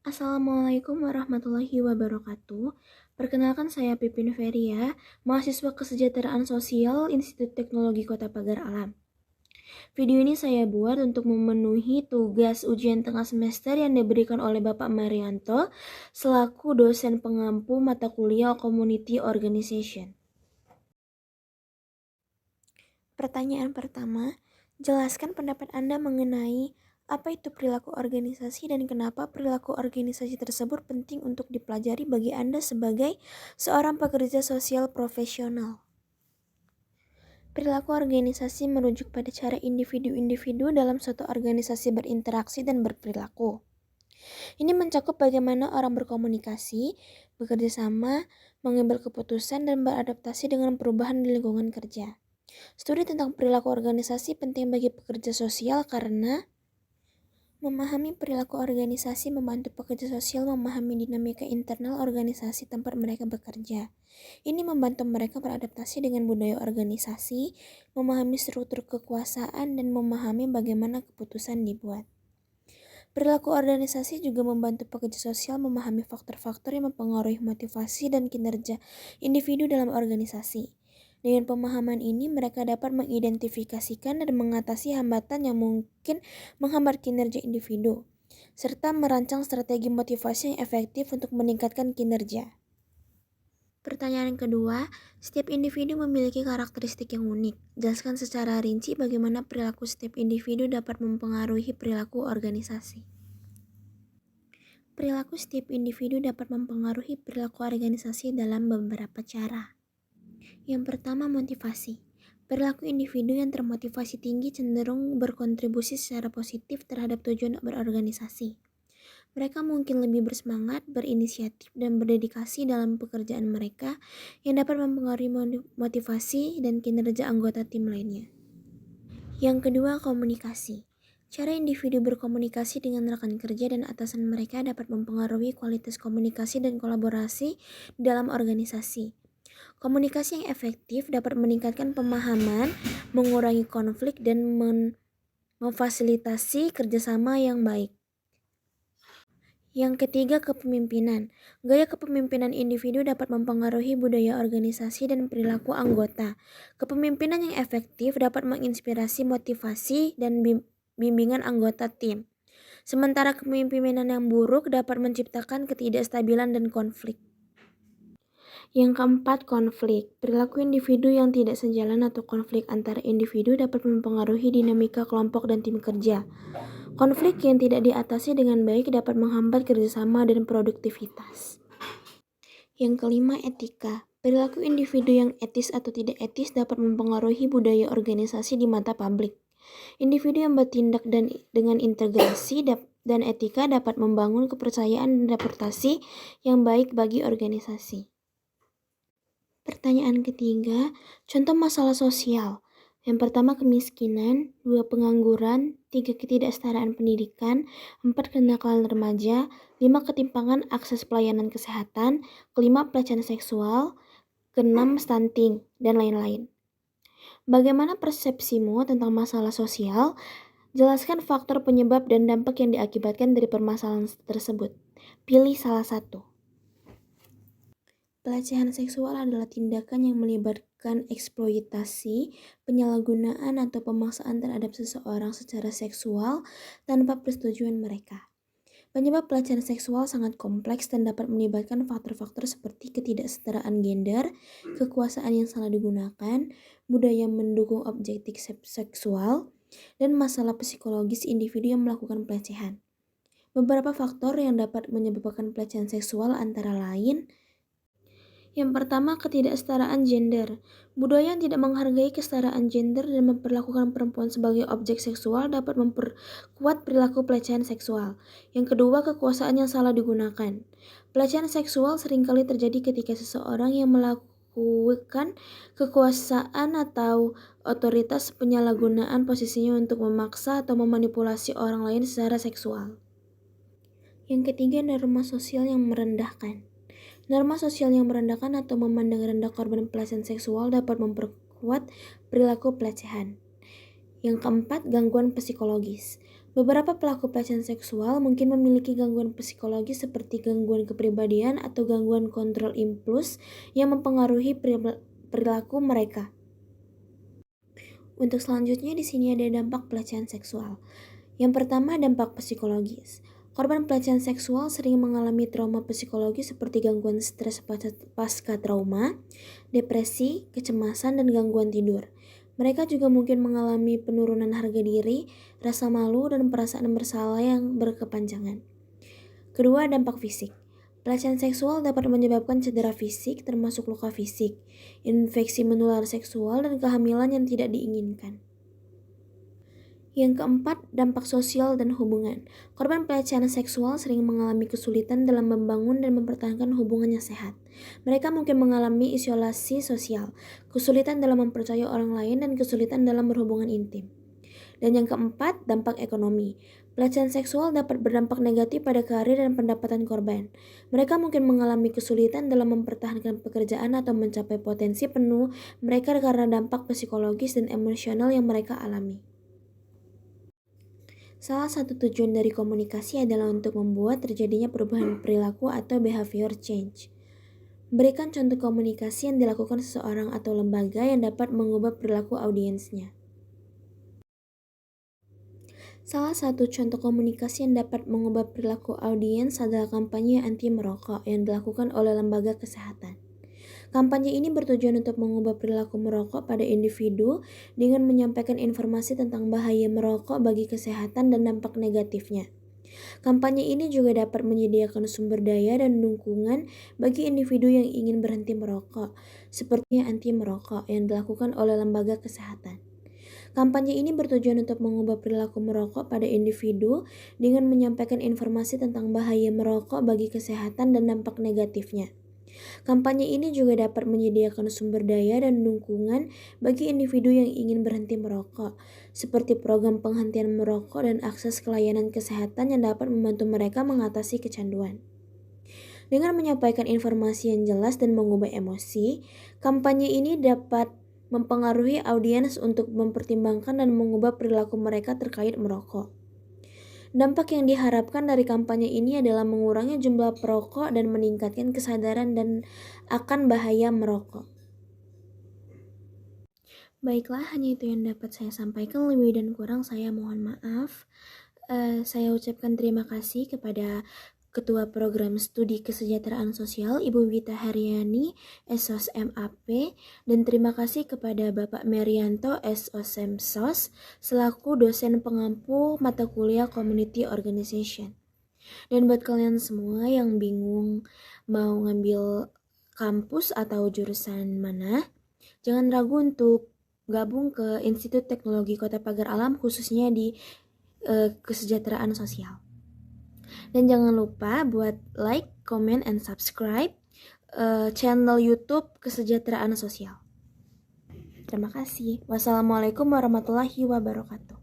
Assalamualaikum warahmatullahi wabarakatuh. Perkenalkan saya Pipin Feria, mahasiswa Kesejahteraan Sosial Institut Teknologi Kota Pagar Alam. Video ini saya buat untuk memenuhi tugas ujian tengah semester yang diberikan oleh Bapak Marianto selaku dosen pengampu mata kuliah Community Organization. Pertanyaan pertama, jelaskan pendapat Anda mengenai apa itu perilaku organisasi dan kenapa perilaku organisasi tersebut penting untuk dipelajari bagi Anda sebagai seorang pekerja sosial profesional. Perilaku organisasi merujuk pada cara individu-individu dalam suatu organisasi berinteraksi dan berperilaku. Ini mencakup bagaimana orang berkomunikasi, bekerja sama, mengambil keputusan, dan beradaptasi dengan perubahan di lingkungan kerja. Studi tentang perilaku organisasi penting bagi pekerja sosial karena memahami perilaku organisasi membantu pekerja sosial memahami dinamika internal organisasi tempat mereka bekerja. Ini membantu mereka beradaptasi dengan budaya organisasi, memahami struktur kekuasaan, dan memahami bagaimana keputusan dibuat. Perilaku organisasi juga membantu pekerja sosial memahami faktor-faktor yang mempengaruhi motivasi dan kinerja individu dalam organisasi. Dengan pemahaman ini, mereka dapat mengidentifikasikan dan mengatasi hambatan yang mungkin menghambat kinerja individu, serta merancang strategi motivasi yang efektif untuk meningkatkan kinerja. Pertanyaan kedua, setiap individu memiliki karakteristik yang unik. Jelaskan secara rinci bagaimana perilaku setiap individu dapat mempengaruhi perilaku organisasi. Perilaku setiap individu dapat mempengaruhi perilaku organisasi dalam beberapa cara. Yang pertama, motivasi. Perilaku individu yang termotivasi tinggi cenderung berkontribusi secara positif terhadap tujuan berorganisasi. Mereka mungkin lebih bersemangat, berinisiatif, dan berdedikasi dalam pekerjaan mereka yang dapat mempengaruhi motivasi dan kinerja anggota tim lainnya. Yang kedua, komunikasi. Cara individu berkomunikasi dengan rekan kerja dan atasan mereka dapat mempengaruhi kualitas komunikasi dan kolaborasi dalam organisasi. Komunikasi yang efektif dapat meningkatkan pemahaman, mengurangi konflik, dan memfasilitasi kerjasama yang baik. Yang ketiga, kepemimpinan. Gaya kepemimpinan individu dapat mempengaruhi budaya organisasi dan perilaku anggota. Kepemimpinan yang efektif dapat menginspirasi motivasi dan bimbingan anggota tim. Sementara kepemimpinan yang buruk dapat menciptakan ketidakstabilan dan konflik. Yang keempat, konflik. Perilaku individu yang tidak sejalan atau konflik antara individu dapat mempengaruhi dinamika kelompok dan tim kerja. Konflik yang tidak diatasi dengan baik dapat menghambat kerjasama dan produktivitas. Yang kelima, etika. Perilaku individu yang etis atau tidak etis dapat mempengaruhi budaya organisasi di mata publik. Individu yang bertindak dengan integrasi dan etika dapat membangun kepercayaan dan reputasi yang baik bagi organisasi. Pertanyaan ketiga, contoh masalah sosial. Yang pertama, kemiskinan. 2, pengangguran. 3, ketidaksetaraan pendidikan. 4, kenakalan remaja. 5, ketimpangan akses pelayanan kesehatan. 5, pelecehan seksual. 6, stunting, dan lain-lain. Bagaimana persepsimu tentang masalah sosial? Jelaskan faktor penyebab dan dampak yang diakibatkan dari permasalahan tersebut. Pilih salah satu. Pelecehan seksual adalah tindakan yang melibatkan eksploitasi, penyalahgunaan, atau pemaksaan terhadap seseorang secara seksual tanpa persetujuan mereka. Penyebab pelecehan seksual sangat kompleks dan dapat melibatkan faktor-faktor seperti ketidaksetaraan gender, kekuasaan yang salah digunakan, budaya mendukung objektif seksual, dan masalah psikologis individu yang melakukan pelecehan. Beberapa faktor yang dapat menyebabkan pelecehan seksual antara lain: yang pertama, ketidaksetaraan gender. Budaya yang tidak menghargai kesetaraan gender dan memperlakukan perempuan sebagai objek seksual dapat memperkuat perilaku pelecehan seksual. Yang kedua, kekuasaan yang salah digunakan. Pelecehan seksual seringkali terjadi ketika seseorang yang melakukan kekuasaan atau otoritas penyalahgunaan posisinya untuk memaksa atau memanipulasi orang lain secara seksual. Yang ketiga, norma sosial yang merendahkan. Norma sosial yang merendahkan atau memandang rendah korban pelecehan seksual dapat memperkuat perilaku pelecehan. Yang keempat, gangguan psikologis. Beberapa pelaku pelecehan seksual mungkin memiliki gangguan psikologi seperti gangguan kepribadian atau gangguan kontrol impuls yang mempengaruhi perilaku mereka. Untuk selanjutnya di sini ada dampak pelecehan seksual. Yang pertama, dampak psikologis. Korban pelecehan seksual sering mengalami trauma psikologi seperti gangguan stres pasca trauma, depresi, kecemasan, dan gangguan tidur. Mereka juga mungkin mengalami penurunan harga diri, rasa malu, dan perasaan bersalah yang berkepanjangan. Kedua, dampak fisik. Pelecehan seksual dapat menyebabkan cedera fisik termasuk luka fisik, infeksi menular seksual, dan kehamilan yang tidak diinginkan. Yang keempat, dampak sosial dan hubungan. Korban pelecehan seksual sering mengalami kesulitan dalam membangun dan mempertahankan hubungan yang sehat. Mereka mungkin mengalami isolasi sosial, kesulitan dalam mempercayai orang lain, dan kesulitan dalam berhubungan intim. Dan yang keempat, dampak ekonomi. Pelecehan seksual dapat berdampak negatif pada karir dan pendapatan korban. Mereka mungkin mengalami kesulitan dalam mempertahankan pekerjaan atau mencapai potensi penuh mereka karena dampak psikologis dan emosional yang mereka alami. Salah satu tujuan dari komunikasi adalah untuk membuat terjadinya perubahan perilaku atau behavior change. Berikan contoh komunikasi yang dilakukan seseorang atau lembaga yang dapat mengubah perilaku audiensnya. Salah satu contoh komunikasi yang dapat mengubah perilaku audiens adalah kampanye anti merokok yang dilakukan oleh lembaga kesehatan. Kampanye ini bertujuan untuk mengubah perilaku merokok pada individu dengan menyampaikan informasi tentang bahaya merokok bagi kesehatan dan dampak negatifnya. Kampanye ini juga dapat menyediakan sumber daya dan dukungan bagi individu yang ingin berhenti merokok, seperti anti merokok yang dilakukan oleh lembaga kesehatan. Kampanye ini bertujuan untuk mengubah perilaku merokok pada individu dengan menyampaikan informasi tentang bahaya merokok bagi kesehatan dan dampak negatifnya. Kampanye ini juga dapat menyediakan sumber daya dan dukungan bagi individu yang ingin berhenti merokok, seperti program penghentian merokok dan akses ke layanan kesehatan yang dapat membantu mereka mengatasi kecanduan. Dengan menyampaikan informasi yang jelas dan mengubah emosi, kampanye ini dapat mempengaruhi audiens untuk mempertimbangkan dan mengubah perilaku mereka terkait merokok. Dampak yang diharapkan dari kampanye ini adalah mengurangi jumlah perokok dan meningkatkan kesadaran dan akan bahaya merokok. Baiklah, hanya itu yang dapat saya sampaikan. Lebih dan kurang saya mohon maaf. Saya ucapkan terima kasih kepada Ketua Program Studi Kesejahteraan Sosial Ibu Wita Haryani, SOS MAP, dan terima kasih kepada Bapak Merianto, SOS Semsos, selaku dosen pengampu mata kuliah Community Organization. Dan buat kalian semua yang bingung mau ngambil kampus atau jurusan mana, jangan ragu untuk gabung ke Institut Teknologi Kota Pagar Alam, khususnya di kesejahteraan sosial. Dan jangan lupa buat like, comment, and subscribe channel YouTube Kesejahteraan Sosial. Terima kasih. Wassalamualaikum warahmatullahi wabarakatuh.